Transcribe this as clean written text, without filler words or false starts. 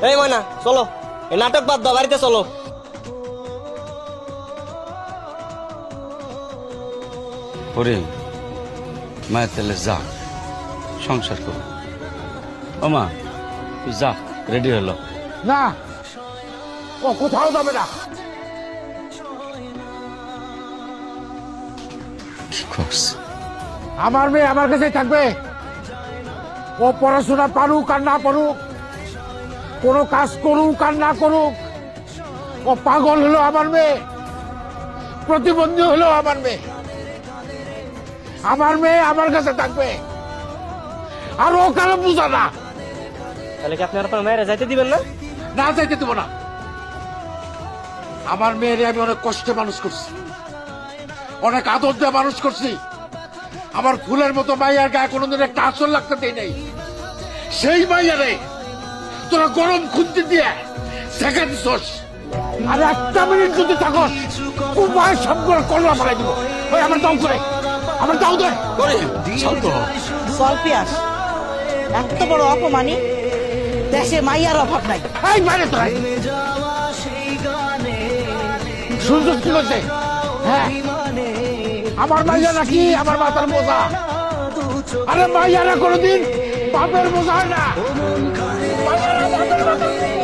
এই ময়না চলো, এই নাটক বাদ দাও, বাড়িতে চলো। ওরে মায়ের তাহলে যা, সংসার করো। ও মা তুই যা, রেডি হলো। না, ও কোথাও যাবে না। কি করছ? আমার মেয়ে আমার কাছেই থাকবে। ও পড়াশোনা পারুক আর না পারুক, কোনো কাজ করুক আর না করুক, ও পাগল হলো আমার মেয়ে, প্রতিবন্ধী হলো আমার মেয়ে। আমার মেয়ে আমার কাছে থাকবে, আর ও কারো বুঝা না। তাহলে কি আপনি আপনার মেয়েরা যাইতে দিবেন না? না যাইতে দেবো না। আমার মেয়েরে আমি অনেক কষ্টে মানুষ করছি, অনেক আদর দিয়ে মানুষ করছি। আমার ফুলের মতো মাইয়ার গায়ে কোনোদিন একটা আসর লাগতে দেই নাই। সেই মাইয়ারে তোরা গরম খুঁজতে দিয়ে শেখা দিছস। আর একটা মিনিট যদি থাকস, উপায় সবগুলো কলমা ফেলাই দিব। ওই আমার দাও করে, আমার দাও দে। শান্ত হ। সলপিয়াস এত বড় অপমানি, দেশে মাইয়ার অভাব নাই। এই বাইরে তোরা শুনছিস কি করছে? হ্যাঁ, আমার মাইয়া নাকি আমার মাথার বোঝা? আরে মাইয়ারা কোনোদিন বাপের বোঝা হয় না। মাইয়ারা বাপের মাথার বোঝা।